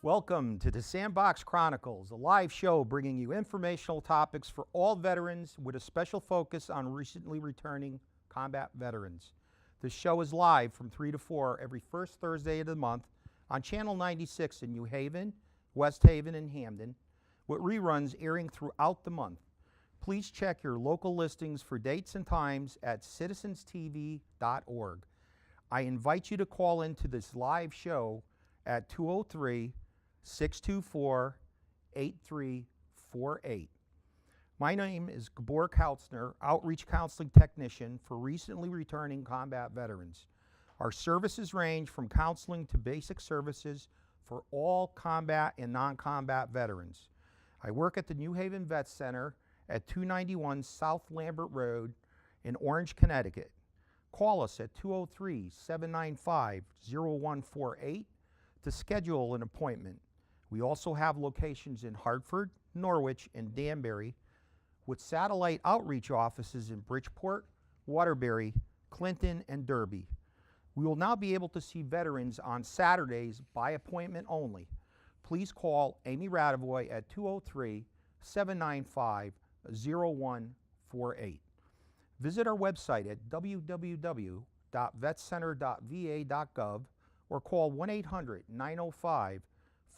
Welcome to the Sandbox Chronicles, a live show bringing you informational topics for all veterans with a special focus on recently returning combat veterans. This show is live from 3 to 4 every first Thursday of the month on Channel 96 in New Haven, West Haven, and Hamden, with reruns airing throughout the month. Please check your local listings for dates and times at citizenstv.org. I invite you to call into this live show at 203-624-8348. My name is Gabor Kautzner, Outreach Counseling Technician for recently returning combat veterans. Our services range from counseling to basic services for all combat and non-combat veterans. I work at the New Haven Vet Center at 291 South Lambert Road in Orange, Connecticut. Call us at 203-795-0148 to schedule an appointment. We also have locations in Hartford, Norwich, and Danbury, with satellite outreach offices in Bridgeport, Waterbury, Clinton, and Derby. We will now be able to see veterans on Saturdays by appointment only. Please call Amy Radavoy at 203-795-0148. Visit our website at www.vetcenter.va.gov or call 1-800-905-4675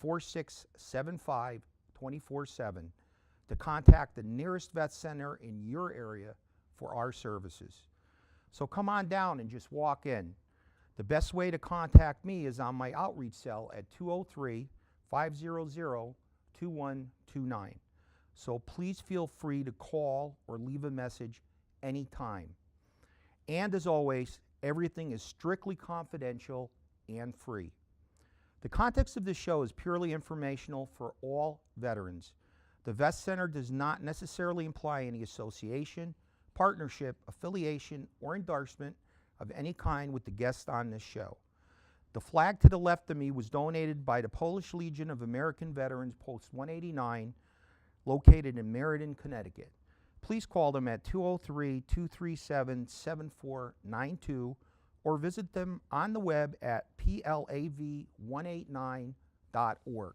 24/7 to contact the nearest vet center in your area for our services. So come on down and just walk in. The best way to contact me is on my outreach cell at 203-500-2129. So please feel free to call or leave a message anytime. And as always, everything is strictly confidential and free. The context of this show is purely informational for all veterans. The Vet Center does not necessarily imply any association, partnership, affiliation, or endorsement of any kind with the guests on this show. The flag to the left of me was donated by the Polish Legion of American Veterans, Post 189, located in Meriden, Connecticut. Please call them at 203-237-7492 or visit them on the web at plav189.org.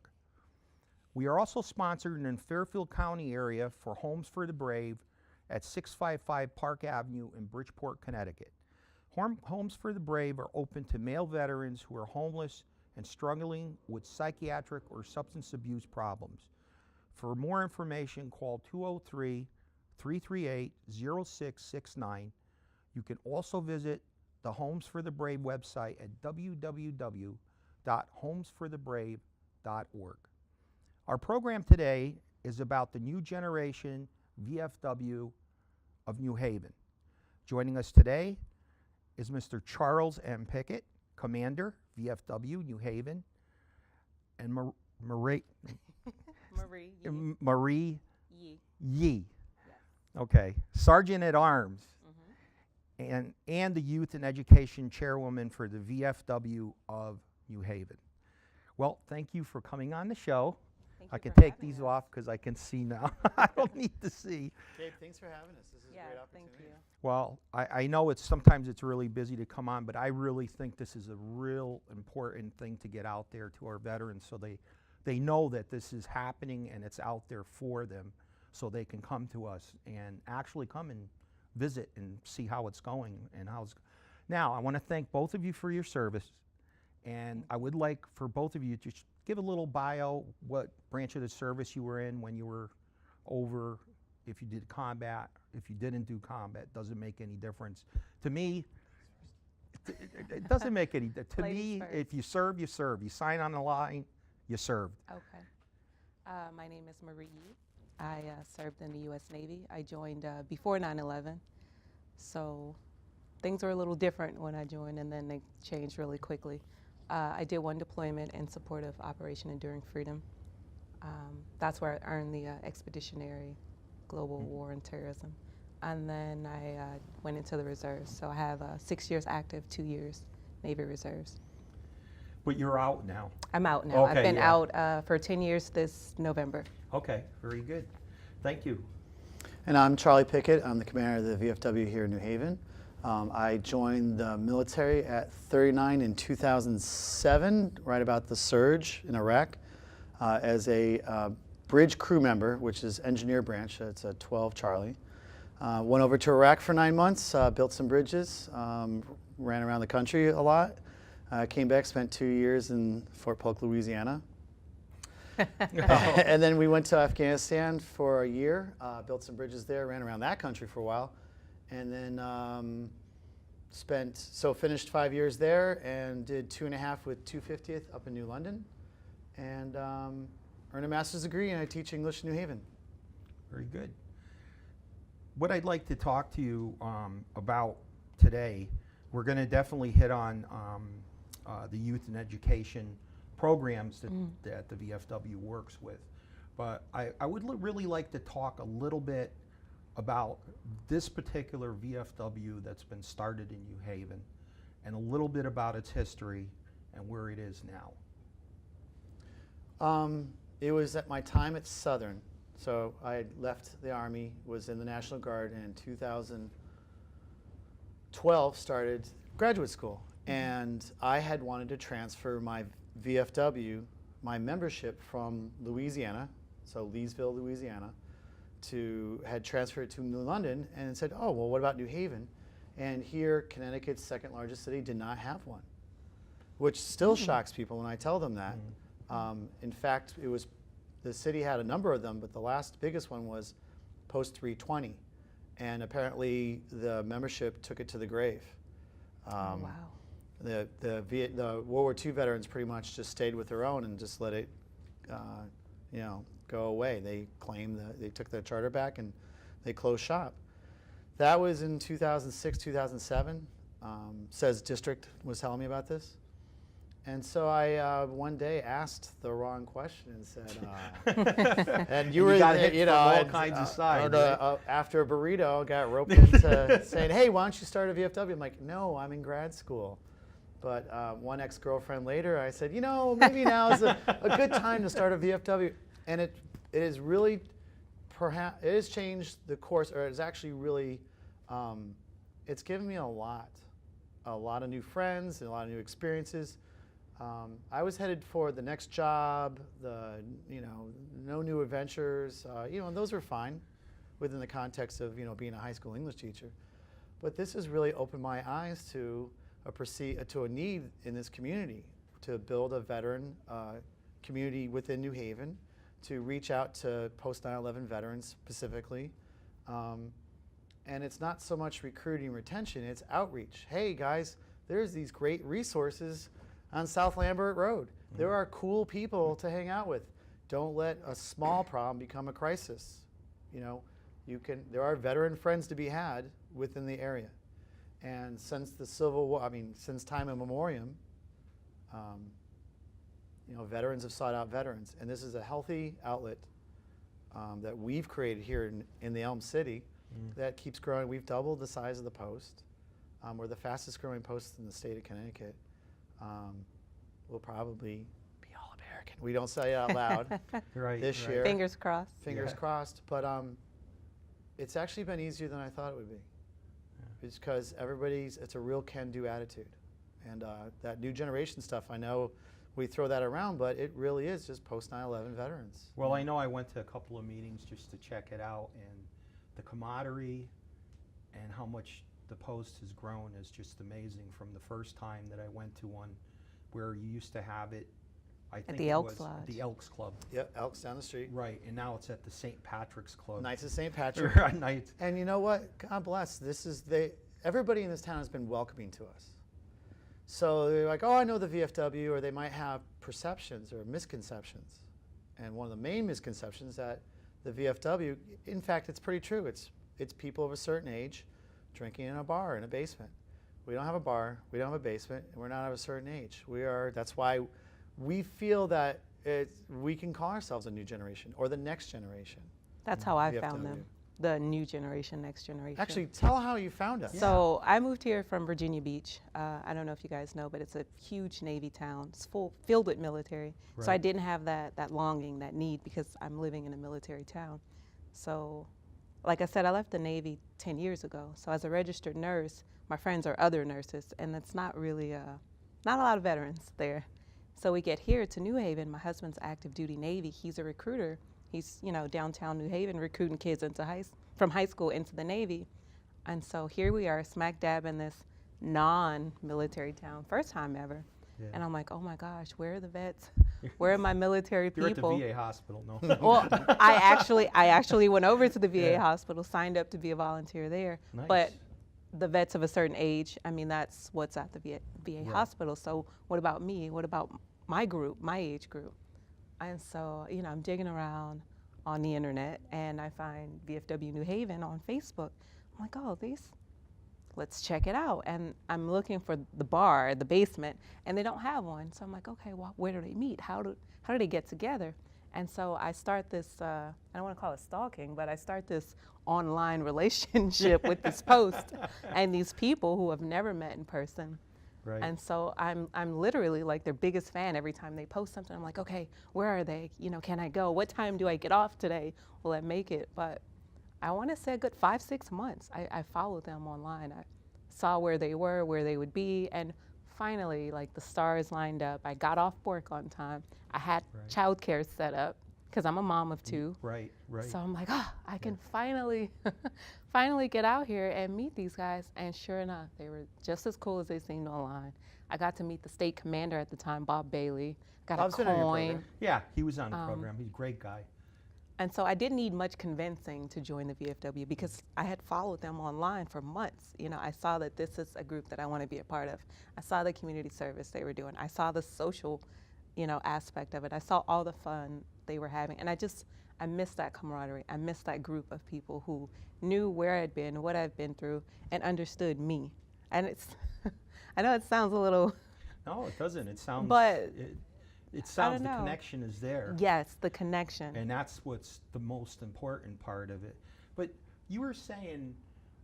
We are also sponsored in the Fairfield County area for Homes for the Brave at 655 Park Avenue in Bridgeport, Connecticut. Homes for the Brave are open to male veterans who are homeless and struggling with psychiatric or substance abuse problems. For more information, call 203-338-0669. You can also visit the Homes for the Brave website at www.homesforthebrave.org. Our program today is about the new generation VFW of New Haven. Joining us today is Mr. Charles M. Pickett, Commander, VFW New Haven, and Marie Yee. Yes. Okay, Sergeant at Arms, and the Youth and Education Chairwoman for the VFW of New Haven. Well, thank you for coming on the show. I can take these off because I can see now. I don't need to see. Gabe, thanks for having us. This is a great opportunity. Thank you. Well, I know sometimes it's really busy to come on, but I really think this is a real important thing to get out there to our veterans so they know that this is happening and it's out there for them so they can come to us and actually come and visit and see how it's going and Now, I want to thank both of you for your service, and I would like for both of you to give a little bio, what branch of the service you were in when you were over, if you did combat, if you didn't do combat, doesn't make any difference. To me, it doesn't make any difference. To me, if you serve, you serve. You sign on the line, you served. Okay. My name is Marie Yee. I served in the U.S. Navy. I joined before 9/11, so things were a little different when I joined, and then they changed really quickly. I did one deployment in support of Operation Enduring Freedom. That's where I earned the Expeditionary Global War and Terrorism. And then I went into the reserves. So I have 6 years active, 2 years Navy Reserves. But you're out now. I'm out now. Okay, I've been out for 10 years this November. Okay, very good. Thank you. And I'm Charlie Pickett. I'm the commander of the VFW here in New Haven. I joined the military at 39 in 2007, right about the surge in Iraq. as a bridge crew member, which is engineer branch. It's a 12 Charlie. Went over to Iraq for 9 months, built some bridges, ran around the country a lot. Came back, spent 2 years in Fort Polk, Louisiana. And then we went to Afghanistan for a year, built some bridges there, ran around that country for a while. And then finished 5 years there and did 2.5 with 250th up in New London. And earned a master's degree, and I teach English in New Haven. Very good. What I'd like to talk to you about today, we're going to definitely hit on the youth and education programs that the VFW works with. But I would really like to talk a little bit about this particular VFW that's been started in New Haven, and a little bit about its history and where it is now. It was at my time at Southern. So I had left the Army, was in the National Guard, and in 2012 started graduate school. And I had wanted to transfer my VFW, my membership from Louisiana, so Leesville, Louisiana, had transferred to New London, and said, oh, well, what about New Haven? And here, Connecticut's second largest city did not have one, which still shocks people when I tell them that. In fact, the city had a number of them, but the last biggest one was Post 320. And apparently the membership took it to the grave. Wow. The World War II veterans pretty much just stayed with their own and just let it go away. They claimed that they took their charter back and they closed shop. That was in 2006, 2007. Says District was telling me about this. And so I one day asked the wrong question and said, and you were, got hit from all kinds of sides. After a burrito, got roped into saying, hey, why don't you start a VFW? I'm like, no, I'm in grad school. But one ex-girlfriend later, I said, maybe now is a good time to start a VFW. And it is really, perhaps, it has changed the course, or it's actually really, it's given me a lot of new friends and a lot of new experiences. I was headed for the next job, no new adventures, and those were fine within the context of, being a high school English teacher. But this has really opened my eyes to a need in this community to build a veteran community within New Haven, to reach out to post 9/11 veterans specifically. And it's not so much recruiting and retention, it's outreach. Hey guys, there's these great resources on South Lambert Road. There are cool people to hang out with. Don't let a small problem become a crisis. There are veteran friends to be had within the area. And since the Civil War, since time immemorial, veterans have sought out veterans. And this is a healthy outlet that we've created here in the Elm City that keeps growing. We've doubled the size of the Post. We're the fastest growing post in the state of Connecticut. We'll probably be all American. We don't say it out loud this year. Fingers crossed. Fingers crossed. But it's actually been easier than I thought it would be. It's because it's a real can-do attitude. And that new generation stuff, I know we throw that around, but it really is just post 9/11 veterans. Well, I know I went to a couple of meetings just to check it out, and the camaraderie and how much the Post has grown is just amazing from the first time that I went to one where you used to have it, I think the it Elks was Lodge. the Elks Club. Yep, Elks down the street. Right, and now it's at the St. Patrick's Club. Knights of St. Patrick. Knights. And you know what? God bless. Everybody in this town has been welcoming to us. So they're like, oh, I know the VFW, or they might have perceptions or misconceptions. And one of the main misconceptions that the VFW, in fact, it's pretty true. It's people of a certain age drinking in a bar in a basement. We don't have a bar, we don't have a basement, and we're not of a certain age. That's why we feel that we can call ourselves a new generation or the next generation. That's how I VFW. found them. The new generation, next generation. Actually, tell how you found us. So I moved here from Virginia Beach. I don't know if you guys know, but it's a huge Navy town. It's filled with military. Right. So I didn't have that longing, that need, because I'm living in a military town. So, like I said, I left the Navy 10 years ago. So as a registered nurse, my friends are other nurses, and it's not really, not a lot of veterans there. So we get here to New Haven. My husband's active duty Navy. He's a recruiter. He's, downtown New Haven recruiting kids from high school into the Navy. And so here we are, smack dab in this non-military town, first time ever. Yeah. And I'm like, oh my gosh, where are the vets? Where are my military You're people? at the VA hospital, no? Well, I actually went over to the VA Yeah. hospital, signed up to be a volunteer there. Nice. But the vets of a certain age, I mean, that's what's at the VA Right. hospital. So what about me? What about my group, my age group? And so, I'm digging around on the internet, and I find VFW New Haven on Facebook. I'm like, oh, let's check it out. And I'm looking for the bar, the basement, and they don't have one. So I'm like, okay, well, where do they meet? How do they get together? And so I start this, I don't want to call it stalking, but I start this online relationship with this post and these people who have never met in person. Right. And so I'm literally like their biggest fan every time they post something. I'm like, okay, where are they? Can I go? What time do I get off today? Will I make it? But I want to say a good 5-6 months. I followed them online. I saw where they were, where they would be, and finally, like, the stars lined up. I got off work on time. I had Right. childcare set up because I'm a mom of 2. Right, right. So I'm like, I can finally get out here and meet these guys. And sure enough, they were just as cool as they seemed online. I got to meet the state commander at the time, Bob Bailey. Got Bob's a been on your coin. program. Yeah, he was on the program. He's a great guy. And so I didn't need much convincing to join the VFW because I had followed them online for months. I saw that this is a group that I want to be a part of. I saw the community service they were doing. I saw the social, aspect of it. I saw all the fun they were having. And I missed that camaraderie. I missed that group of people who knew where I'd been, what I've been through, and understood me. And I know it sounds a little. No, it doesn't. It sounds. But it sounds the know. connection is there. Yes, the connection. And that's what's the most important part of it. But you were saying,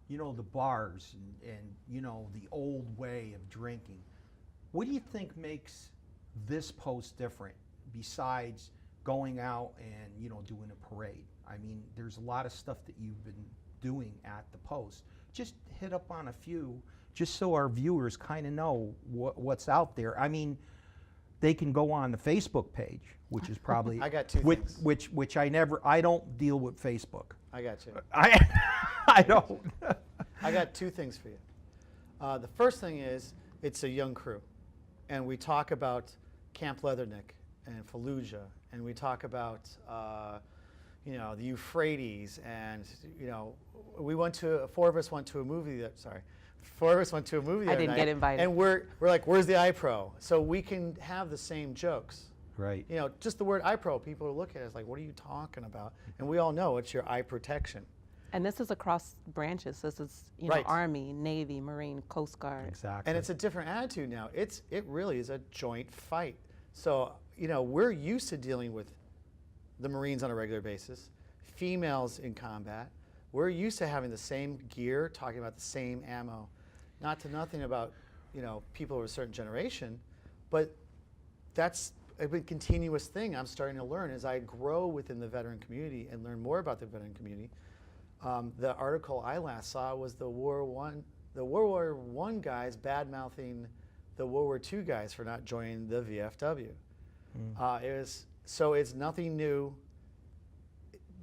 the bars and the old way of drinking. What do you think makes this post different besides going out and, doing a parade? I mean, there's a lot of stuff that you've been doing at the post. Just hit up on a few, just so our viewers kind of know what's out there. I mean, they can go on the Facebook page, which is probably I got 2 things. which I don't deal with Facebook. I got you. I don't. I got 2 things for you. The first thing is it's a young crew, and we talk about Camp Leatherneck and Fallujah, and we talk about the Euphrates, and we went to 4 of us went to a movie. 4 of us went to a movie the I other didn't night, get invited. and we're like, where's the iPro? So we can have the same jokes. Right. Just the word iPro, people are looking at us like, what are you talking about? And we all know it's your eye protection. And this is across branches. This is, Right. Army, Navy, Marine, Coast Guard. Exactly. And it's a different attitude now. It really is a joint fight. So, we're used to dealing with the Marines on a regular basis, females in combat. We're used to having the same gear, talking about the same ammo. Not to nothing about, people of a certain generation, but that's a big continuous thing I'm starting to learn as I grow within the veteran community and learn more about the veteran community. The article I last saw was the World War I guys bad-mouthing the World War II guys for not joining the VFW. It's nothing new.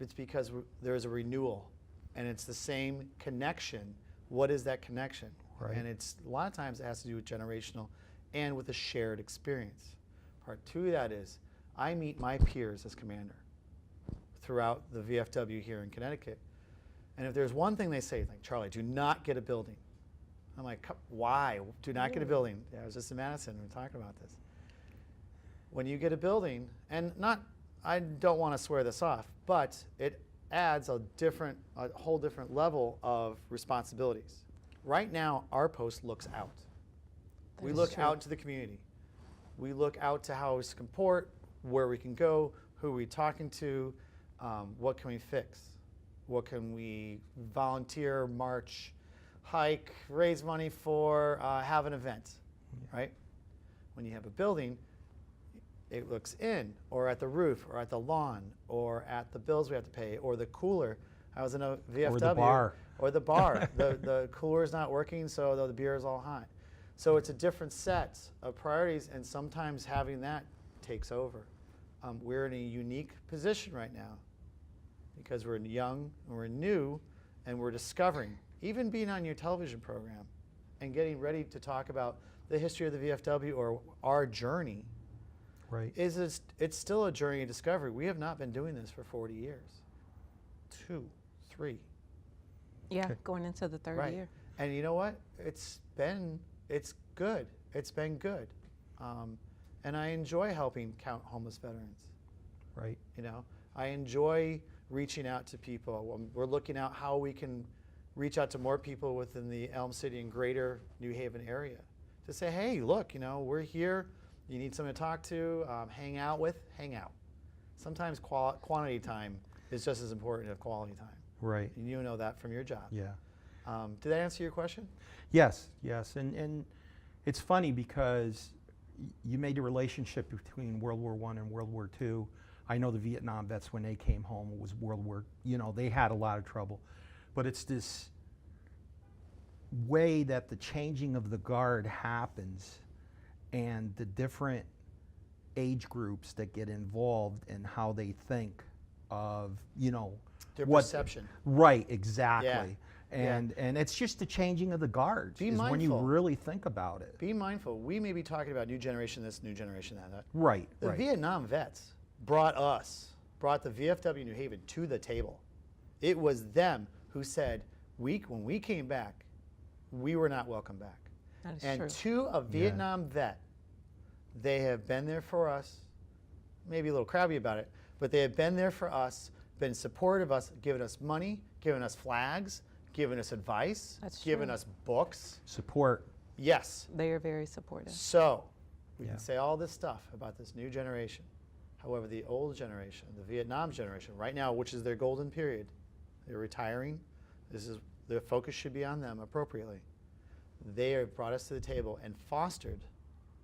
It's because there's a renewal, and it's the same connection. What is that connection? Right. And it's a lot of times it has to do with generational and with a shared experience. Part 2 of that is I meet my peers as commander throughout the VFW here in Connecticut. And if there's one thing they say, like, Charlie, do not get a building. I'm like, why? Do not get a building. Yeah, I was just in Madison and we were talking about this. When you get a building, and I don't want to swear this off, but it adds a whole different level of responsibilities. Right now, our post looks out. We is look true. out into the community. We look out to how we comport, where we can go, who are we talking to, what can we fix, what can we volunteer, march, hike, raise money for, have an event, right? When you have a building, it looks in, or at the roof, or at the lawn, or at the bills we have to pay, or the cooler. I was in a VFW. Or the bar. Or the bar. The cooler's not working, so the beer is all hot. So it's a different set of priorities, and sometimes having that takes over. We're in a unique position right now because we're young and we're new and we're discovering, even being on your television program and getting ready to talk about the history of the VFW or our journey, Right. it's still a journey of discovery. We have not been doing this for 40 years. 2, 3. Yeah, Okay. going into the third Right. year. And you know what? It's good. It's been good. And I enjoy helping count homeless veterans. Right. You know, I enjoy reaching out to people. We're looking at how we can reach out to more people within the Elm City and greater New Haven area to say, hey, look, you know, we're here. You need someone to talk to, hang out with, hang out. Sometimes quantity time is just as important as quality time. Right. And you know that from your job. Yeah. Did that answer your question? Yes, yes, and it's funny because you made the relationship between World War I and World War II. I know the Vietnam vets, when they came home, it was World War, you know, they had a lot of trouble. But it's this way that the changing of the guard happens and the different age groups that get involved in how they think of, you know, Their what, perception. Right, exactly. Yeah. And it's just the changing of the guards Be is when you mindful. really think about it. Be mindful. We may be talking about new generation this, new generation that. Right, The right. Vietnam vets brought the VFW New Haven to the table. It was them who said, when we came back, we were not welcome back. That is And true. to a Vietnam vet, they have been there for us, maybe a little crabby about it, but they have been there for us, been supportive of us, given us money, given us flags, given us advice, That's given true. us books. Support. Yes. They are very supportive. So, we Yeah. can say all this stuff about this new generation. However, the old generation, the Vietnam generation, right now, which is their golden period, they're retiring. The focus should be on them appropriately. They have brought us to the table and fostered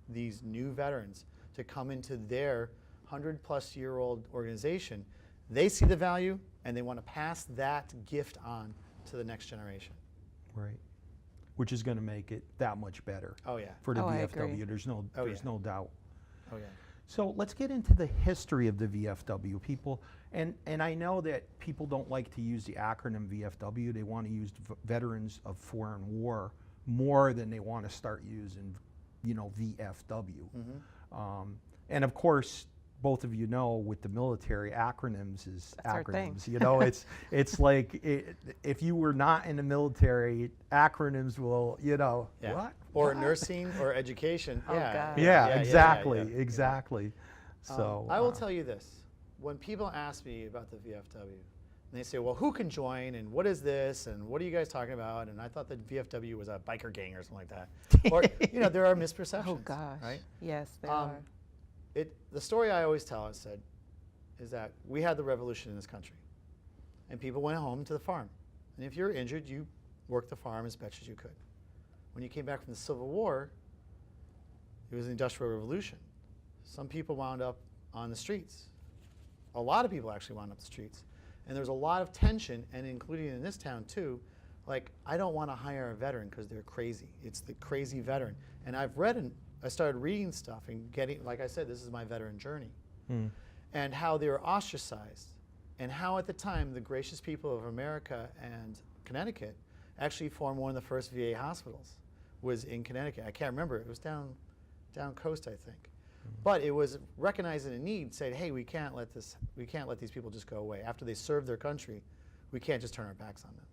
these new veterans to come into their 100-plus-year-old organization. They see the value, and they want to pass that gift on to the next generation. Right. Which is going to make it that much better Oh, yeah. for the Oh, I VFW. agree. There's Oh, no doubt. Oh, yeah. So let's get into the history of the VFW, people. And I know that people don't like to use the acronym VFW. They want to use Veterans of Foreign War more than they want to start using, you know, VFW. And of course, both of you know, with the military, acronyms is That's our thing. acronyms. You know, it's like if you were not in the military, acronyms will, you know, Yeah. what? Or What? nursing or education. Oh, yeah. God. Yeah, exactly, yeah. exactly. So I will tell you this. When people ask me about the VFW, and they say, well, who can join, and what is this, and what are you guys talking about? And I thought that VFW was a biker gang or something like that. Or, you know, there are misperceptions. Oh gosh. Right? Yes, they are. The story I always tell is that we had the revolution in this country, and people went home to the farm. And if you're injured, you worked the farm as best as you could. When you came back from the Civil War, it was the Industrial Revolution. Some people wound up on the streets. A lot of people actually wound up the streets. And there was a lot of tension, and including in this town too, like, I don't want to hire a veteran because they're crazy. It's the crazy veteran. And I started reading stuff and getting, like I said, this is my veteran journey. And how they were ostracized, and how at the time the gracious people of America and Connecticut actually formed one of the first VA hospitals. Was in Connecticut. I can't remember. It was down coast, I think. But it was recognizing a need, saying, hey, we can't let these people just go away. After they serve their country, we can't just turn our backs on them.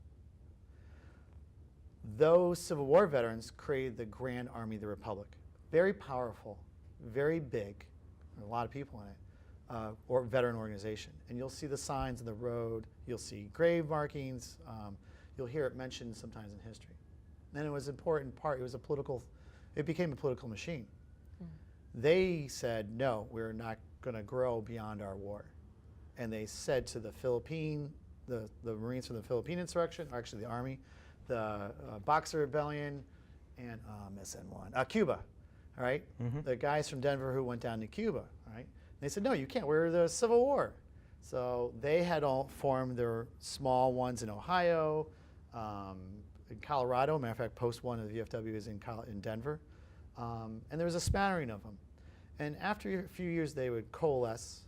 Those Civil War veterans created the Grand Army of the Republic. Very powerful, very big, a lot of people in it, or veteran organization. And you'll see the signs on the road, you'll see grave markings, you'll hear it mentioned sometimes in history. And it was an important part, it became a political machine. They said, no, we're not going to grow beyond our war. And they said to the Marines from the Philippine insurrection, or actually the Army, the Boxer Rebellion, and I'm missing one, Cuba, all right? The guys from Denver who went down to Cuba, all right? They said, no, you can't, we're the Civil War. So they had all formed their small ones in Ohio, in Colorado. Matter of fact, post one of the VFW is in Denver. And there was a smattering of them. And after a few years, they would coalesce.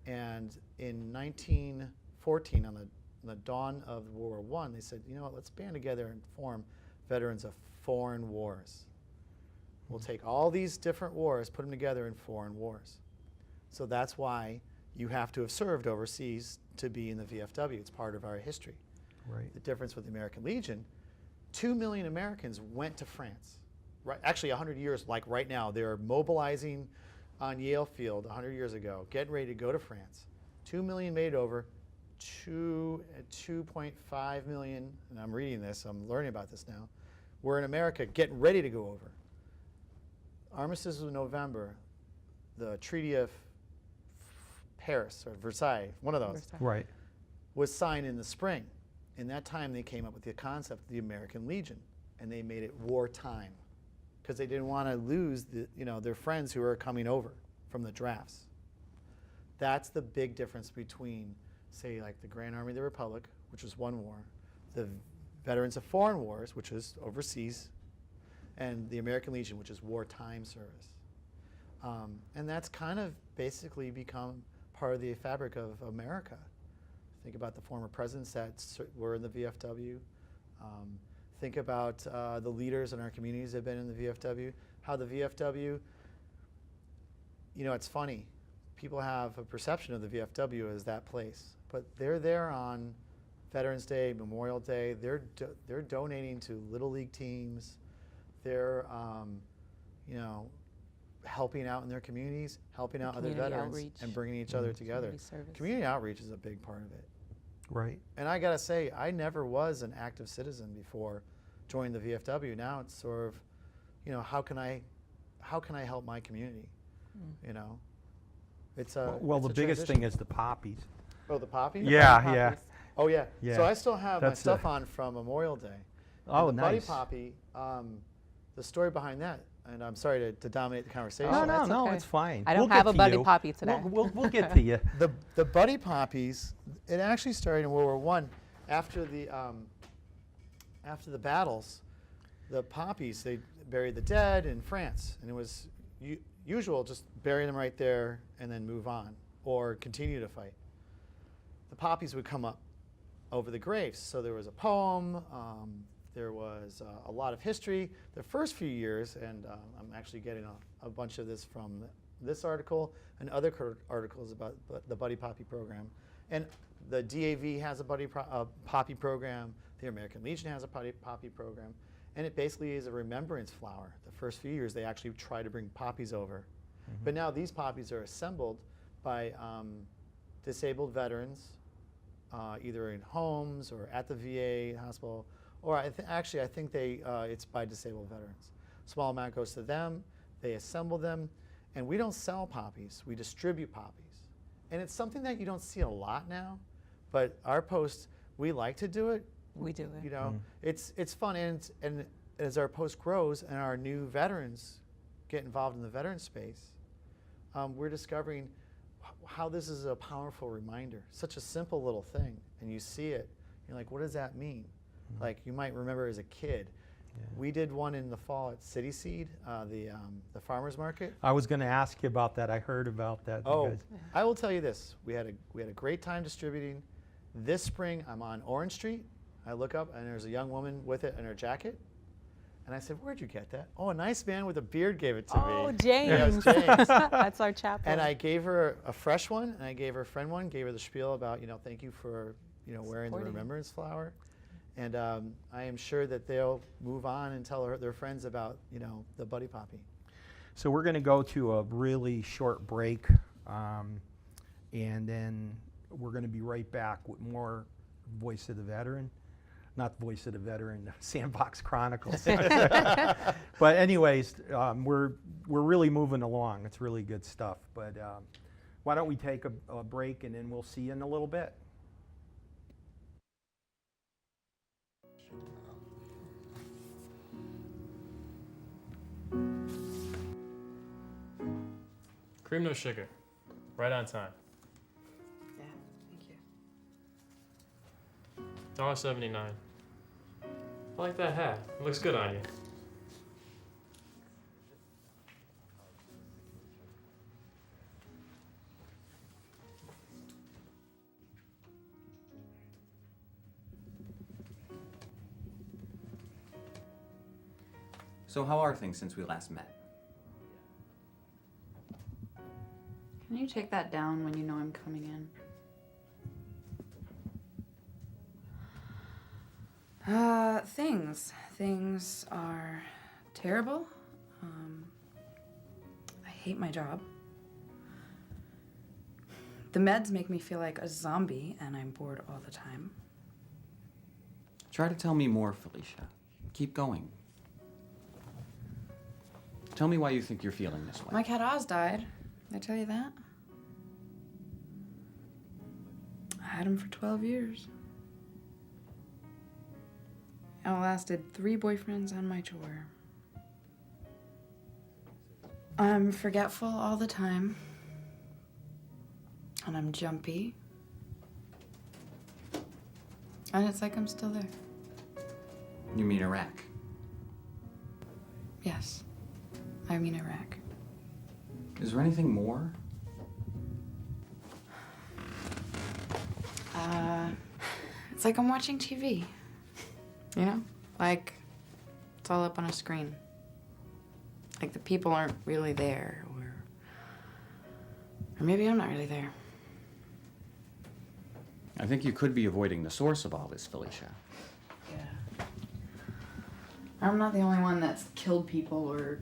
And in 1914, on the dawn of World War I, they said, you know what, let's band together and form Veterans of Foreign Wars. We'll take all these different wars, put them together in foreign wars. So that's why you have to have served overseas to be in the VFW. It's part of our history. Right. The difference with the American Legion, 2 million Americans went to France. Right, actually 100 years, like right now, they're mobilizing on Yale Field 100 years ago, getting ready to go to France. 2 million made over, 2.5 million, and I'm reading this, I'm learning about this now, we're in America getting ready to go over. Armistice was in November, the Treaty of Paris, or Versailles, one of those, Versailles. Right. was signed in the spring. In that time, they came up with the concept of the American Legion, and they made it wartime, because they didn't want to lose their friends who were coming over from the drafts. That's the big difference between, say, like the Grand Army of the Republic, which was one war, the Veterans of Foreign Wars, which is overseas, and the American Legion, which is wartime service. And that's kind of basically become part of the fabric of America. Think about the former presidents that were in the VFW. Think about the leaders in our communities that have been in the VFW. How the VFW, it's funny. People have a perception of the VFW as that place, but they're there on Veterans Day, Memorial Day. They're donating to Little League teams. They're, helping out in their communities, helping out other veterans, outreach. and bringing each other together. Community outreach is a big part of it. Right. And I gotta say, I never was an active citizen before joining the VFW. Now it's sort of, how can I help my community? It's a Well, it's the a biggest transition. thing is the poppies. Oh, the poppy? Yeah, yeah. Oh yeah. Yeah. So I still have my That's stuff on from Memorial Day. Oh, And the Buddy nice. Poppy, the story behind that, and I'm sorry to dominate the conversation. No, that's no, okay. it's fine. I don't We'll have get a to Buddy you. Poppy today. We'll get to you. The Buddy Poppies, it actually started in World War I. After the battles, the poppies, they buried the dead in France, and it was usual just bury them right there and then move on or continue to fight. The poppies would come up over the graves. So there was a poem, there was a lot of history. The first few years, and I'm actually getting a bunch of this from this article and other articles about the Buddy Poppy program. And the DAV has a Poppy program. The American Legion has a Poppy program. And it basically is a remembrance flower. The first few years, they actually try to bring poppies over. Mm-hmm. But now these poppies are assembled by disabled veterans, either in homes or at the VA hospital, or I think it's by disabled veterans. Small amount goes to them, they assemble them, and we don't sell poppies, we distribute poppies. And it's something that you don't see a lot now, but our post, we like to do it. We do it. It's fun, and as our post grows and our new veterans get involved in the veteran space, we're discovering how this is a powerful reminder. Such a simple little thing, and you see it, you're like, what does that mean? Mm-hmm. Like you might remember as a kid. Yeah. We did one in the fall at City Seed, the farmers market. I was going to ask you about that. I heard about that. Oh, I will tell you this: we had a great time distributing. This spring, I'm on Orange Street. I look up and there's a young woman with it in her jacket. And I said, where'd you get that? Oh, a nice man with a beard gave it to me. Oh, James. Yeah, it was James. That's our chaplain. And I gave her a fresh one, and I gave her a friend one, gave her the spiel about, thank you for, wearing the remembrance flower. And I am sure that they'll move on and tell their friends about, the Buddy Poppy. So we're going to go to a really short break, and then we're going to be right back with more Voice of the Veteran. Not Voice of the Veteran, Sandbox Chronicles. But anyways, we're really moving along. It's really good stuff. But why don't we take a break, and then we'll see you in a little bit. Cream, no sugar. Right on time. Yeah, thank you. $1.79. I like that hat. It looks good on you. So how are things since we last met? Can you take that down when you know I'm coming in? Things are terrible. I hate my job. The meds make me feel like a zombie, and I'm bored all the time. Try to tell me more, Felicia. Keep going. Tell me why you think you're feeling this way. My cat Oz died. Did I tell you that? I had him for 12 years. I lasted 3 boyfriends on my tour. I'm forgetful all the time. And I'm jumpy. And it's like I'm still there. You mean Iraq? Yes. I mean Iraq. Is there anything more? It's like I'm watching TV. You know? Like, it's all up on a screen. Like the people aren't really there, or maybe I'm not really there. I think you could be avoiding the source of all this, Felicia. Yeah. I'm not the only one that's killed people or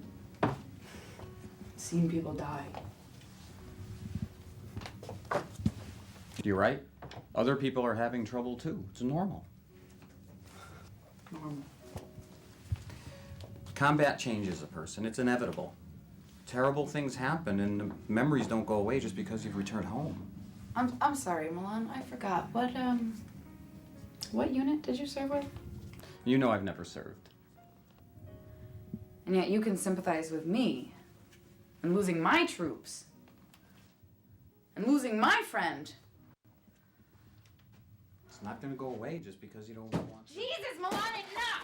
seen people die. You're right. Other people are having trouble too. It's normal. Normal. Combat changes a person. It's inevitable. Terrible things happen, and the memories don't go away just because you've returned home. I'm sorry, Milan. I forgot. What unit did you serve with? You know I've never served. And yet you can sympathize with me and losing my troops and losing my friend. It's not going to go away just because you don't want to. Jesus, Milan, enough!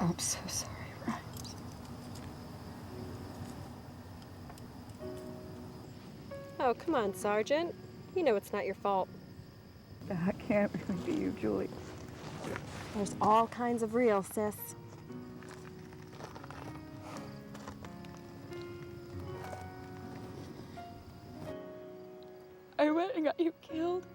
I'm so sorry, Rhymes. Oh, come on, Sergeant. You know it's not your fault. That can't really be you, Julie. There's all kinds of real, sis. I went and got you killed.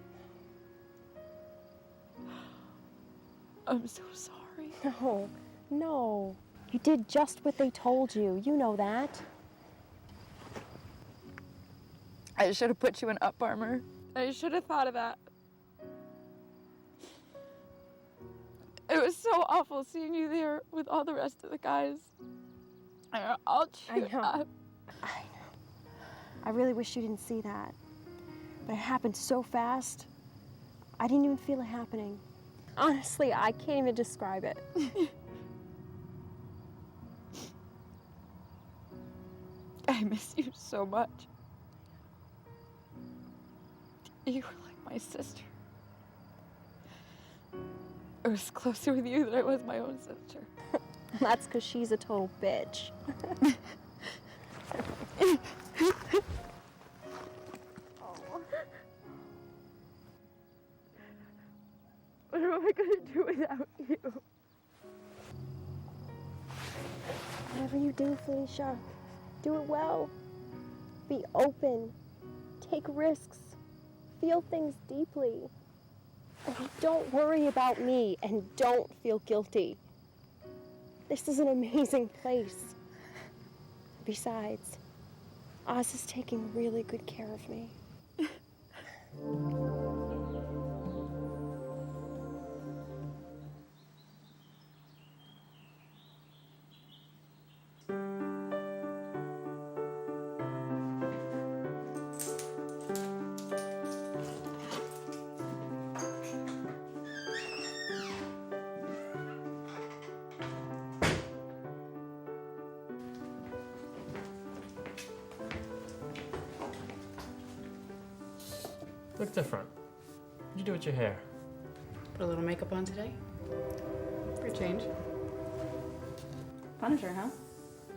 I'm so sorry. No, no. You did just what they told you. You know that. I should have put you in up armor. I should have thought of that. It was so awful seeing you there with all the rest of the guys. I'll I cheer know. up. I know. I really wish you didn't see that. But it happened so fast, I didn't even feel it happening. Honestly, I can't even describe it. I miss you so much. You were like my sister. I was closer with you than I was my own sister. That's because she's a total bitch. What am I gonna do without you? Whatever you do, Felicia, do it well. Be open. Take risks. Feel things deeply. And don't worry about me, and don't feel guilty. This is an amazing place. Besides, Oz is taking really good care of me. Look different. What'd you do with your hair? Put a little makeup on today. For a change. Punisher, huh?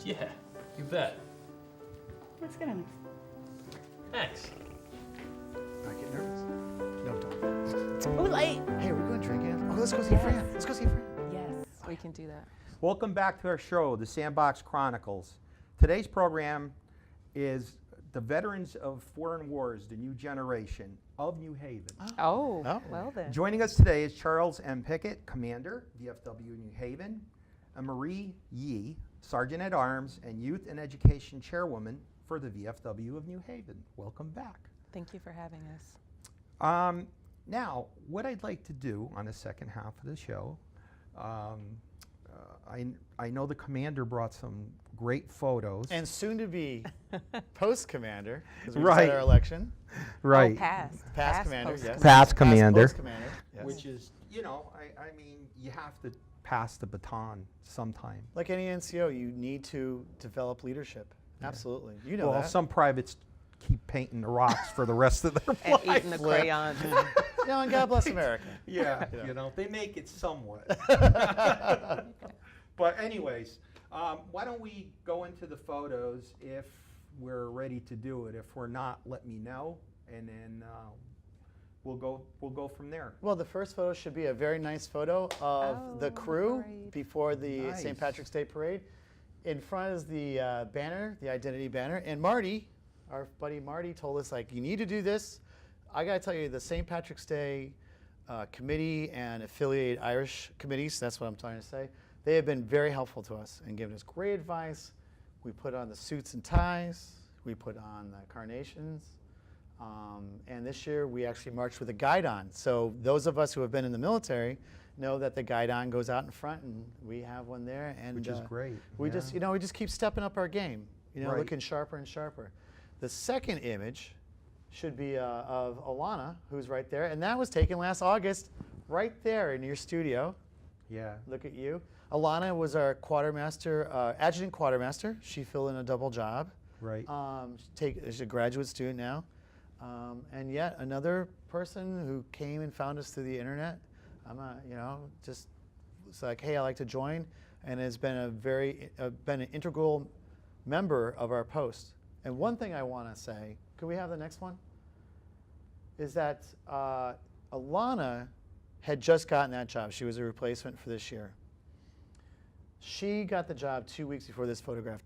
Yeah, you bet. Looks good on you. Thanks. Don't get nervous. No, don't. It's late. Hey, we're going drinking. Oh, let's go see Fran. Let's go see Fran. Yes. We can do that. Welcome back to our show, the Sandbox Chronicles. Today's program is the Veterans of Foreign Wars, the New Generation of New Haven. Oh, Oh. well then. Joining us today is Charles M. Pickett, Commander, VFW New Haven, and Marie Yee, Sergeant at Arms and Youth and Education Chairwoman for the VFW of New Haven. Welcome back. Thank you for having us. Now, what I'd like to do on the second half of the show, I know the commander brought some great photos. And soon to be post commander, because we Right. just had our election. Right. Oh, past. Past commander, post yes. Past commander. Post commander, yes. Which is, you know, I mean, you have to pass the baton sometime. Like any NCO, you need to develop leadership. Absolutely. You know Well, that. some privates keep painting the rocks for the rest of their And life. eating the Flip. crayons. No, and God bless America. Yeah, Yeah. you know, they make it somewhat. But anyways, why don't we go into the photos if we're ready to do it. If we're not, let me know, and then we'll go from there. Well, the first photo should be a very nice photo of the Oh, crew great. before the Nice. St. Patrick's Day parade. In front is the banner, the identity banner. And Marty, our buddy Marty, told us, like, you need to do this. I got to tell you, the St. Patrick's Day committee and affiliated Irish committees, that's what I'm trying to say, they have been very helpful to us and given us great advice. We put on the suits and ties. We put on the carnations. And this year, we actually marched with a guidon. So those of us who have been in the military know that the guidon goes out in front, and we have one there. And Which is great. We yeah. just, we just keep stepping up our game. Right. Looking sharper and sharper. The second image should be of Alana, who's right there, and that was taken last August, right there in your studio. Yeah. Look at you. Alana was our quartermaster, adjutant quartermaster. She filled in a double job. Right. She's a graduate student now. And yet another person who came and found us through the internet. Just it's like, hey, I like to join, and has been been an integral member of our post. And one thing I want to say, could we have the next one? Is that Alana had just gotten that job. She was a replacement for this year. She got the job 2 weeks before this photograph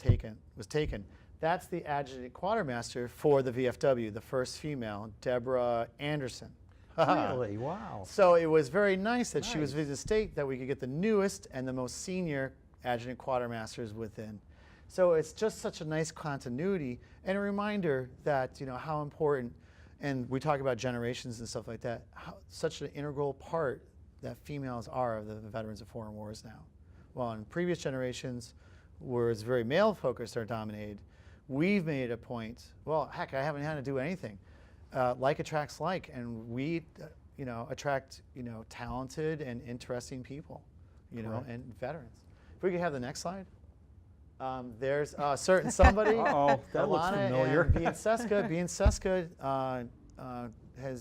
was taken. That's the adjutant quartermaster for the VFW, the first female, Deborah Anderson. Really? Wow. So it was very nice that she was Nice. visiting the state, that we could get the newest and the most senior adjutant quartermasters within. So it's just such a nice continuity and a reminder that, you know, how important, and we talk about generations and stuff like that, how, such an integral part that females are of the veterans of foreign wars now. Well, in previous generations, where it's very male focused or dominated, we've made a point, well, heck, I haven't had to do anything. Like attracts like, and we, you know, attract, you know, talented and interesting people, you know, Correct. and veterans. If we could have the next slide. There's a certain somebody, Uh-oh, that looks Alana familiar. and Bianceska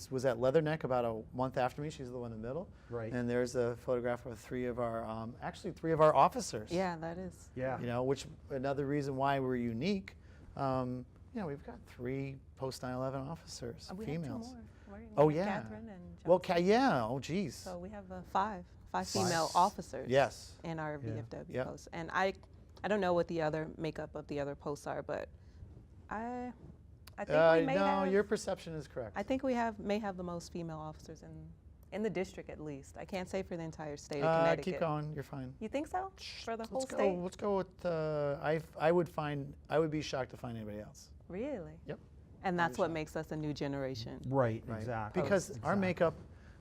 was at Leatherneck about a month after me. She's the one in the middle. Right. And there's a photograph of three of our officers. Yeah, that is. Yeah. You know, which another reason why we're unique. You know, we've got 3 post 9/11 officers, We females. have 2 more. Right? Oh, We have yeah. Catherine and Well, Johnson. yeah. Oh, geez. So we have 5 female officers. Yes. In our Yeah. VFW Yep. post, and I don't know what the other makeup of the other posts are, but I think we may no, have. your perception is correct. I think we may have the most female officers in the district at least. I can't say for the entire state of Connecticut. Keep going. You're fine. You think so? For the whole Let's go. state? Let's go with. I would be shocked to find anybody else. Really? Yep. And that's Really what shocked. makes us a new generation. Right, Right. exactly. Because our makeup.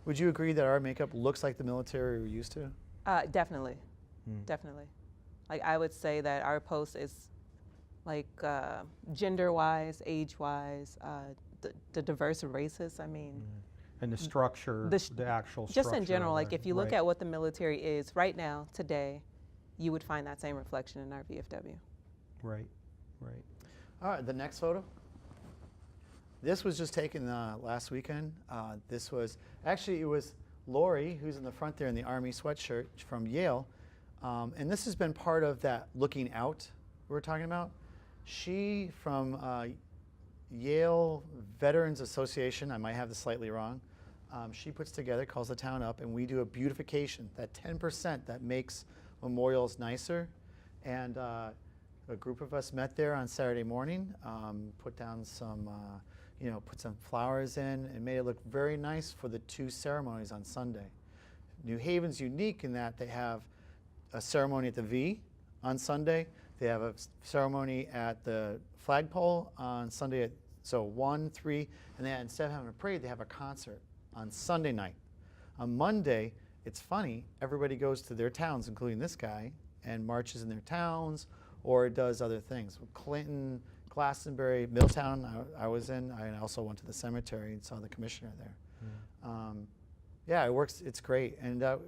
Would you agree that our makeup looks like the military we're used to? Definitely, definitely. Like I would say that our post is like gender-wise, age-wise, the diverse races. I mean, And the structure, the actual structure. just in general, of like it, if you look right. at what the military is right now, today, you would find that same reflection in our VFW. Right, right. All right, the next photo. This was just taken last weekend. This was, actually it was Lori, who's in the front there in the Army sweatshirt from Yale. And this has been part of that looking out we're talking about. She from Yale Veterans Association, I might have this slightly wrong, she puts together, calls the town up, and we do a beautification, that 10% that makes memorials nicer. And a group of us met there on Saturday morning, put down some, put some flowers in and made it look very nice for the 2 ceremonies on Sunday. New Haven's unique in that they have a ceremony at the V on Sunday. They have a ceremony at the flagpole on Sunday so 1, 3, and then instead of having a parade, they have a concert on Sunday night. On Monday, it's funny, everybody goes to their towns, including this guy, and marches in their towns or does other things. Clinton, Glastonbury, Milltown, I was in. I also went to the cemetery and saw the commissioner there. Yeah, it works. It's great. And matter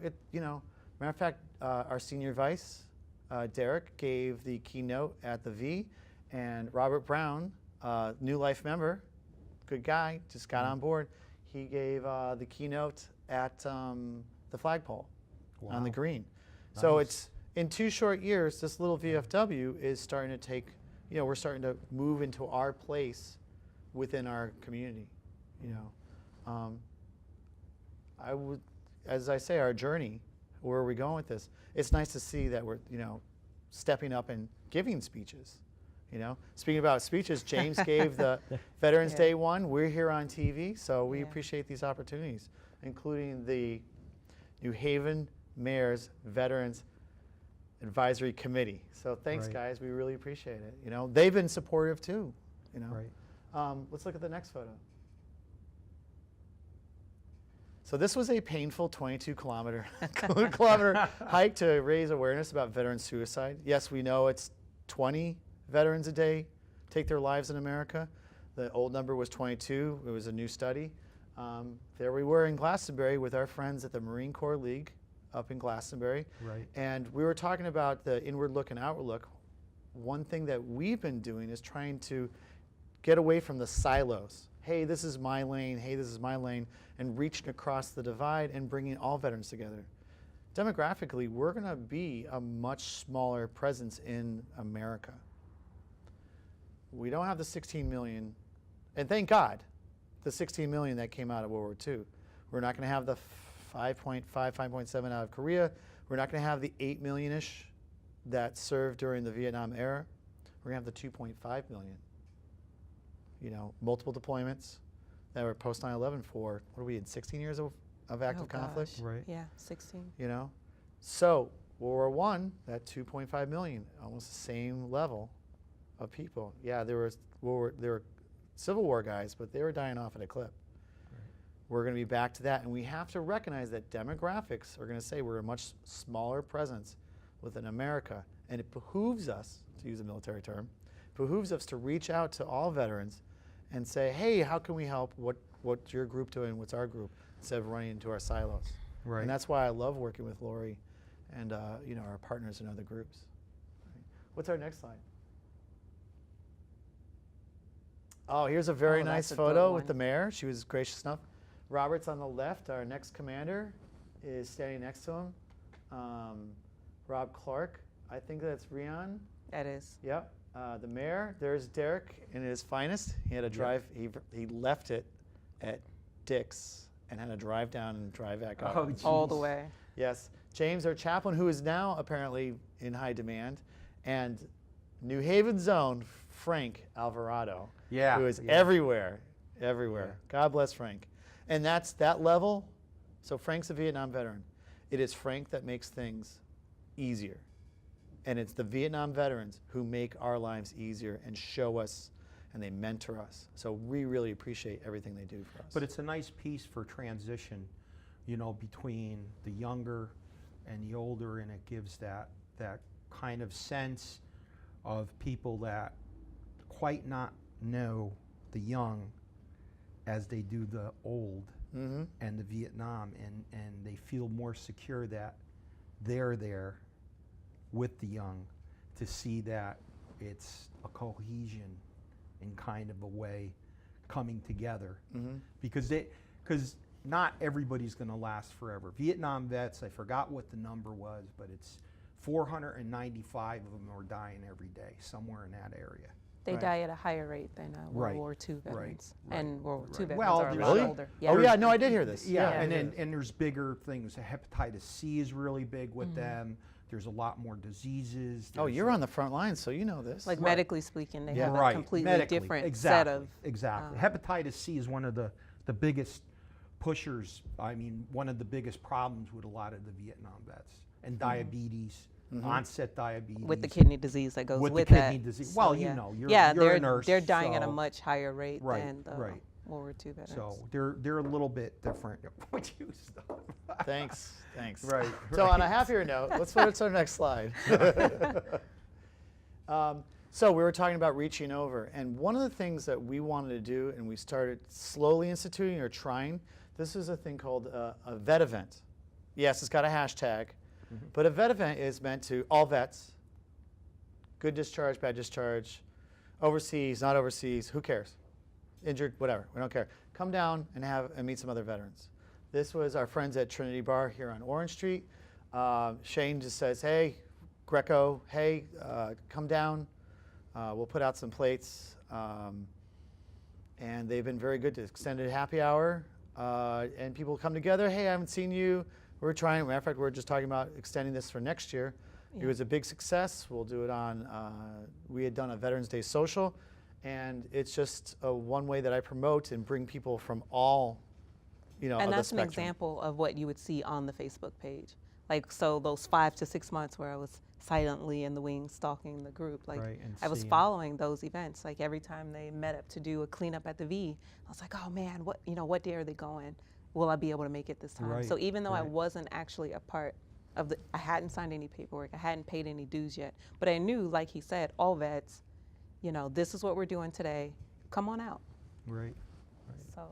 of fact, our senior vice, Derek, gave the keynote at the V, and Robert Brown, New Life member, good guy, just got on board. He gave the keynote at the flagpole on the Wow. green. So Nice. it's in 2 short years, this little VFW is starting to take, we're starting to move into our place within our community. I would, as I say, our journey, where are we going with this? It's nice to see that we're, stepping up and giving speeches. Speaking about speeches, James gave the Veterans Yeah. Day one. We're here on TV, so we Yeah. appreciate these opportunities, including the New Haven Mayor's Veterans Advisory Committee. So thanks, Right. guys. We really appreciate it. They've been supportive too. Right. Let's look at the next photo. So this was a painful 22-kilometer hike to raise awareness about veteran suicide. Yes, we know it's 20 veterans a day take their lives in America. The old number was 22. It was a new study. There we were in Glastonbury with our friends at the Marine Corps League up in Glastonbury. Right. And we were talking about the inward look and outward look. One thing that we've been doing is trying to get away from the silos. Hey, this is my lane. Hey, this is my lane. And reaching across the divide and bringing all veterans together. Demographically, we're going to be a much smaller presence in America. We don't have the 16 million, and thank God, the 16 million that came out of World War II. We're not going to have the 5.5, 5.7 out of Korea. We're not going to have the 8 million-ish that served during the Vietnam era. we're going to have the 2.5 million. You know, multiple deployments that were post 9/11 for, what are we in, 16 years of active conflict? gosh. Right. Yeah, 16. You know? So, World War I, that 2.5 million, almost the same level of people. Yeah, there were Civil War guys, but they were dying off at a clip. We're going to be back to that, and we have to recognize that demographics are going to say we're a much smaller presence within America, and it behooves us, to use a military term, behooves us to reach out to all veterans and say, hey, how can we help? What's your group doing? What's our group? Instead of running into our silos. Right. And that's why I love working with Lori and you know, our partners in other groups. What's our next slide? Oh, here's a very Oh, nice that's a good photo with one. the mayor. She was gracious enough. Robert's on the left. Our next commander is standing next to him. Rob Clark. I think that's Rion. That is. Yep. The mayor. There's Derek in his finest. He had to drive. He left it at Dick's and had to drive down and drive back up. Oh, All jeez. the way. Yes. James, our chaplain, who is now apparently in high demand, and New Haven's own Frank Alvarado, Yeah. who is yeah. everywhere, everywhere. Yeah. God bless Frank. And that's that level. So Frank's a Vietnam veteran. It is Frank that makes things easier. And it's the Vietnam veterans who make our lives easier and show us and they mentor us. So we really appreciate everything they do for us. But it's a nice piece for transition, you know, between the younger and the older, and it gives that kind of sense of people that quite not know the young as they do the old Mhm. and the Vietnam, and they feel more secure that they're there with the young to see that it's a cohesion in kind of a way coming together. Mhm. Because not everybody's going to last forever. Vietnam vets, I forgot what the number was, but it's 495 of them are dying every day, somewhere in that area. They Right. die at a higher rate than World Right, War II veterans. right, And World War II right. veterans Well, are a there's- lot Really? older. Oh yeah, no, I did hear this. Yeah, I and did. then there's bigger things. Hepatitis C is really big with them. There's a lot more diseases. Oh, There's you're on the front line, so you know this. Like medically speaking, they Yeah. have right, a completely medically, different exactly, set of. exactly. um, Hepatitis C is one of the biggest pushers. I mean, one of the biggest problems with a lot of the Vietnam vets, and diabetes, onset diabetes. with the kidney disease that goes With with, the kidney that. disease. So, Well, you yeah. know, you're yeah, a they're nurse, they're dying at a so- much higher rate Right, than the right. World War II veterans. So they're a little bit different. Would you stop? Thanks. Right. So on a right. happier note, let's go to our next slide. So we were talking about reaching over, and one of the things that we wanted to do, and we started slowly instituting or trying, this is a thing called a vet event. Yes, it's got a hashtag, but a vet event is meant to all vets, good discharge, bad discharge, overseas, not overseas, who cares? Injured, whatever, we don't care. Come down and meet some other veterans. This was our friends at Trinity Bar here on Orange Street. Shane just says, hey, Greco, hey, come down. We'll put out some plates. And they've been very good to extended happy hour. And people come together, hey, I haven't seen you. We're trying, matter of fact, we're just talking about extending this for next year. It was a big success. We'll do it on, we had done a Veterans Day social. And it's just one way that I promote and bring people from all, you know, And of the that's an spectrum. example of what you would see on the Facebook page. Like, so those 5 to 6 months where I was silently in the wings stalking the group, like Right, and I was seeing- following those events. Like every time they met up to do a cleanup at the V, I was like, oh man, what day are they going? Will I be able to make it this time? Right, So even though I right. wasn't actually a part of I hadn't signed any paperwork, I hadn't paid any dues yet, but I knew, like he said, all vets, you know, this is what we're doing today. Come on out. Right. So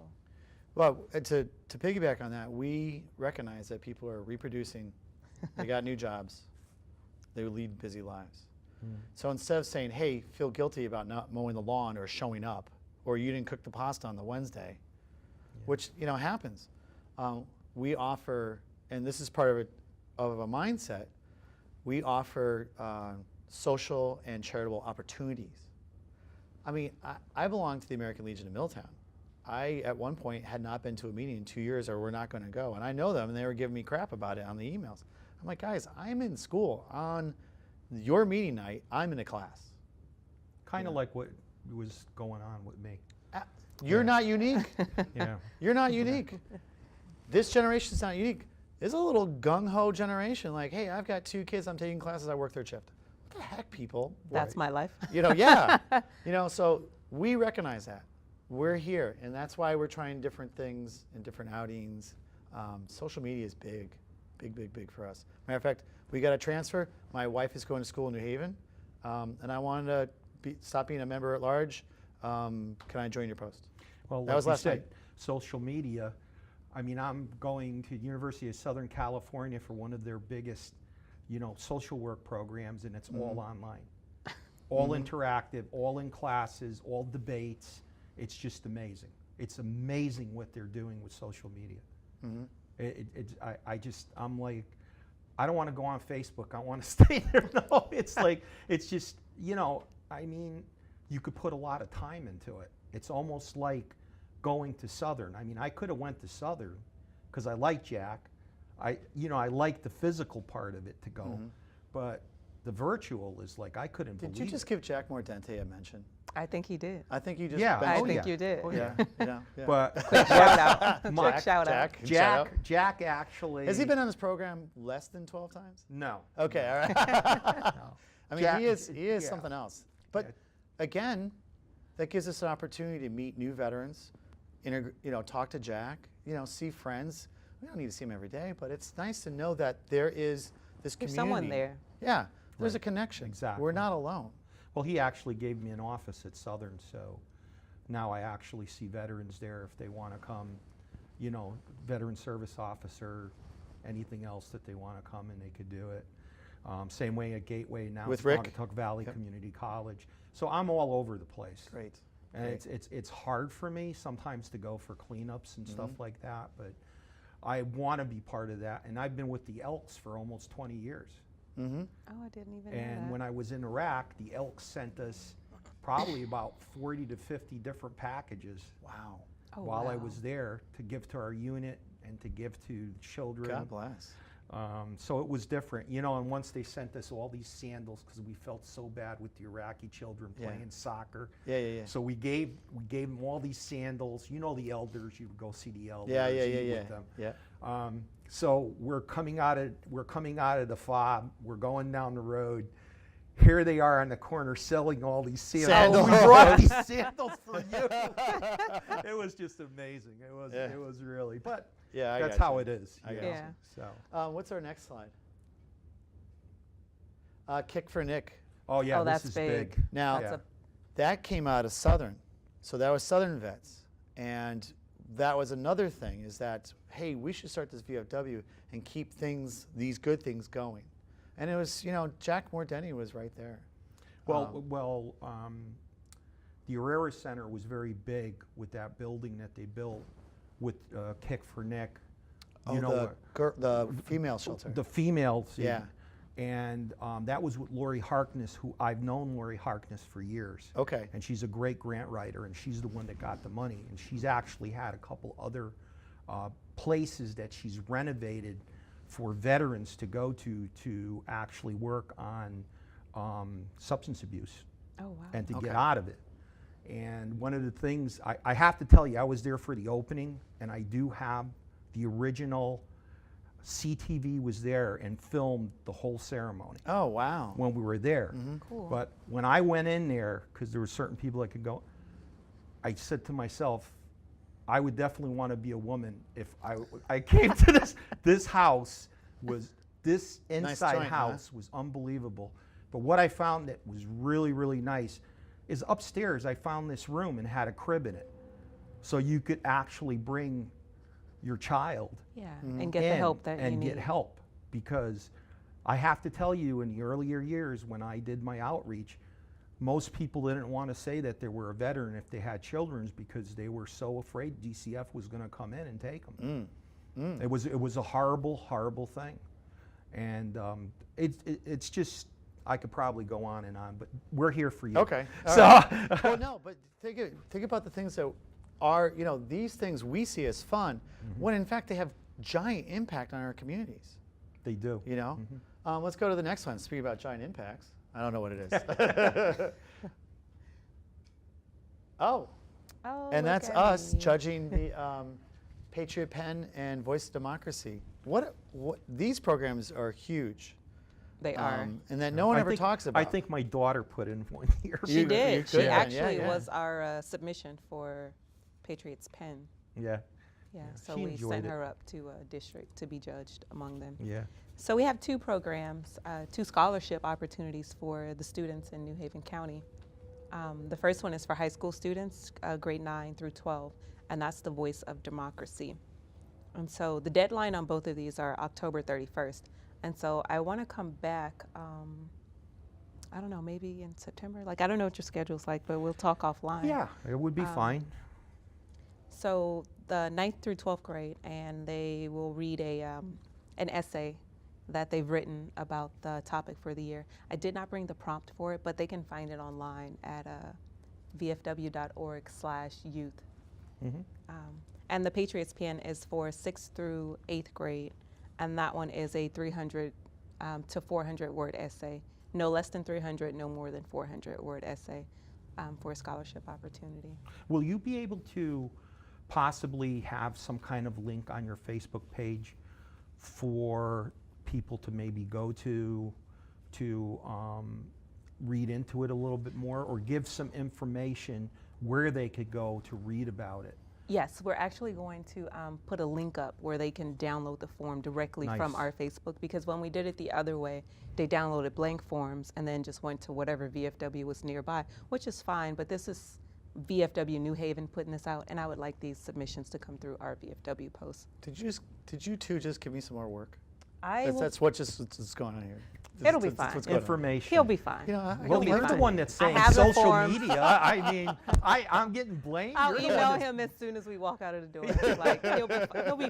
Well, to piggyback on that, we recognize that people are reproducing. They got new jobs. They lead busy lives. So instead of saying, hey, feel guilty about not mowing the lawn or showing up, or you didn't cook the pasta on the Wednesday, which, you know, happens, we offer, and this is part of a mindset, we offer social and charitable opportunities. I mean, I belong to the American Legion of Milltown. I, at one point, had not been to a meeting in 2 years, or we're not going to go. And I know them, and they were giving me crap about it on the emails. I'm like, guys, I'm in school. On your meeting night, I'm in a class. Kind of like what was going on with me. You're not unique. Yeah. You're not unique. This generation's not unique. It's a little gung-ho generation. Like, hey, I've got 2 kids. I'm taking classes. I work third shift. What the heck, people? That's my life. You know, yeah. You know, so we recognize that. We're here, and that's why we're trying different things and different outings. Social media is big, big, big, big for us. Matter of fact, we got a transfer. My wife is going to school in New Haven, and I wanted to stop being a member at large. Can I join your post? Well, That like was you last said, night. social media. I mean, I'm going to the University of Southern California for one of their biggest, social work programs, and it's all online. All interactive, all in classes, all debates. It's just amazing. It's amazing what they're doing with social media. I'm like, I don't want to go on Facebook. I want to stay there. No, it's like, it's just, I mean, you could put a lot of time into it. It's almost like going to Southern. I mean, I could have went to Southern because I like Jack. I like the physical part of it to go, but the virtual is like, I couldn't believe Did you just give Jack Mordente a mention? I think he did. I think you just Yeah. I Oh, think yeah. you did. Oh, yeah, yeah. But Quick shout out. My- Quick shout out. Jack actually. Has he been on this program less than 12 times? No. Okay, all right. No. I mean, Jack- he is yeah. something else. But again, that gives us an opportunity to meet new veterans, talk to Jack, see friends. We don't need to see him every day, but it's nice to know that there is this There's community. someone there. Yeah, there's a Right. connection. Exactly. We're not alone. Well, he actually gave me an office at Southern, so now I actually see veterans there if they want to come, veteran service officer, anything else that they want to come and they could do it. Same way at Gateway now. With it's Rick? Naugatuck Valley Yep. Community College. So I'm all over the place. Great. And Great. it's hard for me sometimes to go for cleanups and stuff like that, but I want to be part of that. And I've been with the Elks for almost 20 years. Mm-hmm. Oh, I didn't even know And that. when I was in Iraq, the Elks sent us probably about 40 to 50 different packages Wow. Oh, while I wow. was there to give to our unit and to give to children. God bless. So it was different, and once they sent us all these sandals because we felt so bad with the Iraqi children Yeah. playing soccer. Yeah. So we gave them all these sandals. The elders. You would go see the elders. Yeah. eat with them. Yeah. So we're coming out of the fob. We're going down the road. Here they are on the corner selling all these sandals. Sandals. We brought these sandals for you. It was just amazing. It was really. But Yeah, that's how it is. I you got know, you. So. What's our next slide? Kick for Nick. Oh yeah, Oh, this that's is big. big. Now, Yeah. that came out of Southern. So that was Southern vets. And that was another thing is that, hey, we should start this VFW and keep these good things going. And it was, Jack Mordente was right there. Well, the Herrera Center was very big with that building that they built with Kick for Nick. The female shelter. The females. Yeah. And that was with Lori Harkness, who I've known Lori Harkness for years. Okay. And she's a great grant writer, and she's the one that got the money. And she's actually had a couple other places that she's renovated for veterans to go to actually work on substance abuse Oh, wow. and to Okay. get out of it. And one of the things, I have to tell you, I was there for the opening, and I do have the original CTV was there and filmed the whole ceremony Oh, wow. when we were there. Cool. But when I went in there, because there were certain people that could go, I said to myself, I would definitely want to be a woman if I came to this house was, this inside joint, huh? house was unbelievable. But what I found that was really, really nice is upstairs I found this room and had a crib in it. So you could actually bring your child Yeah, and get the in help that you and need. get help, because I have to tell you, in the earlier years when I did my outreach, most people didn't want to say that they were a veteran if they had children because they were so afraid DCF was going to come in and take them. It was a horrible, horrible thing, and it's just, I could probably go on and on, but we're here for you. Okay. all So right. Well, no, but think about the things that are, these things we see as fun, when in fact they have giant impact on our communities. they do. Let's go to the next one. Speaking about giant impacts, I don't know what it is. Oh, Oh, and look that's at us me. judging the Patriot Pen and Voice of Democracy. What these programs are huge. They are. And that no one I ever think- talks about. I think my daughter put in one year. She You did. could She then, yeah, actually yeah. was our submission for Patriots Pen. Yeah, Yeah, Yeah, so she we enjoyed sent it. her up to a district to be judged among them. yeah. So we have two programs, two scholarship opportunities for the students in New Haven County. The first one is for high school students, grade 9 through 12, and that's the Voice of Democracy. And so the deadline on both of these are October 31st. And so I want to come back, I don't know, maybe in September? Like, I don't know what your schedule's like, but we'll talk offline. Yeah, it would be fine. So the 9th through 12th grade, and they will read an essay that they've written about the topic for the year. I did not bring the prompt for it, but they can find it online at vfw.org/youth. Mhm. And the Patriots Pen is for 6th through 8th grade, and that one is a 300 to 400 word essay. No less than 300, no more than 400 word essay for a scholarship opportunity. Will you be able to possibly have some kind of link on your Facebook page for people to maybe go to read into it a little bit more, or give some information where they could go to read about it? Yes, we're actually going to put a link up where they can download the form directly from Nice. our Facebook, because when we did it the other way, they downloaded blank forms and then just went to whatever VFW was nearby, which is fine, but this is VFW New Haven putting this out, and I would like these submissions to come through our VFW post. Did you two just give me some more work? I will, That's what's going on here. It'll be That's fine. what's going on. Information. he'll be fine. You know, I Well, be you're the fine. one that's I saying have the social form. media. I mean, I'm getting blamed. I'll You're the one email that's- him as soon as we walk out of the door. Like, he'll be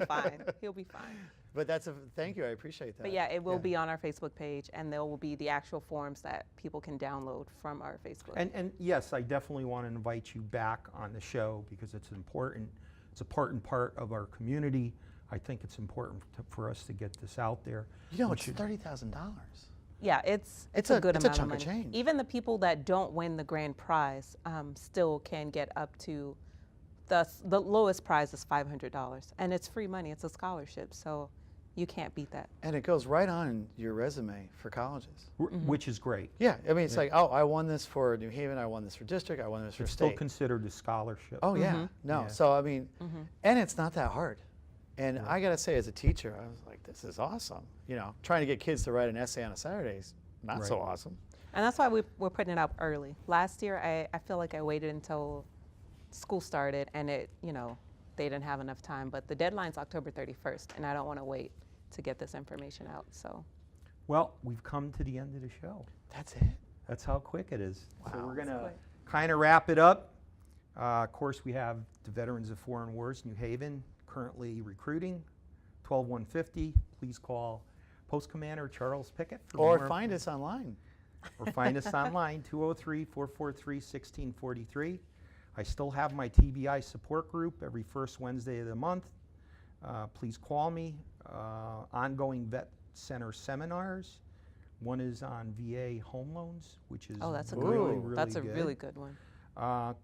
fine. He'll be fine. But thank you. I appreciate that. But yeah, it will be on our Facebook page, and there will be the actual forms that people can download from our Facebook. And yes, I definitely want to invite you back on the show, because it's important. It's a important part of our community. I think it's important for us to get this out there. You know, We it's should- $30,000. Yeah, it's It's a a- good it's a amount chunk of of money. change. Even the people that don't win the grand prize still can get up to the lowest prize is $500, and it's free money. It's a scholarship, so you can't beat that. And it goes right on your resume for colleges. Which is great. Yeah, I mean, it's like, oh, I won this for New Haven, I won this for district, I won this for It's still state. considered a scholarship. Oh, yeah. No, Yeah. so I mean, and it's not that hard. And I got to say, as a teacher, I was like, this is awesome. You know, trying to get kids to write an essay on a Saturday is not so Right. awesome. And that's why we're putting it out early. Last year, I feel like I waited until school started, and they didn't have enough time. But the deadline's October 31st, and I don't want to wait to get this information out. So Well, we've come to the end of the show. That's it. That's how quick it is. So Wow. we're That's going to quick. kind of wrap it up. Of course, we have the Veterans of Foreign Wars, New Haven, currently recruiting. 12150. Please call Post Commander Charles Pickett. For Or more find us online. or find us online, 203-443-1643. I still have my TBI support group every first Wednesday of the month. Please call me. Ongoing Vet Center seminars. One is on VA home loans, which is that's a really, good really one. That's a good. really good one.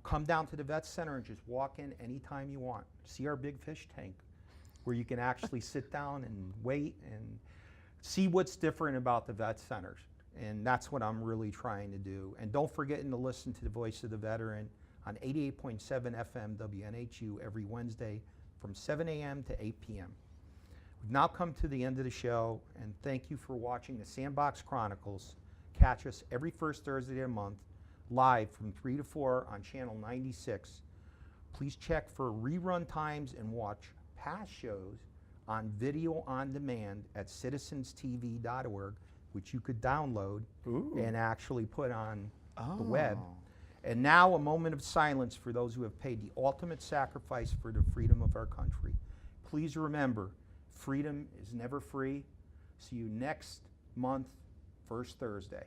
Come down to the Vet Center and just walk in anytime you want. See our big fish tank, where you can actually sit down and wait and see what's different about the Vet Centers. And that's what I'm really trying to do. And don't forget to listen to the Voice of the Veteran on 88.7 FM WNHU every Wednesday from 7 a.m. to 8 p.m. We've now come to the end of the show, and thank you for watching the Sandbox Chronicles. Catch us every first Thursday of the month, live from 3 to 4 on Channel 96. Please check for rerun times and watch past shows on video on demand at citizenstv.org, which you could download and actually put on the web. And now a moment of silence for those who have paid the ultimate sacrifice for the freedom of our country. Please remember, freedom is never free. See you next month, first Thursday.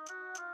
Bye.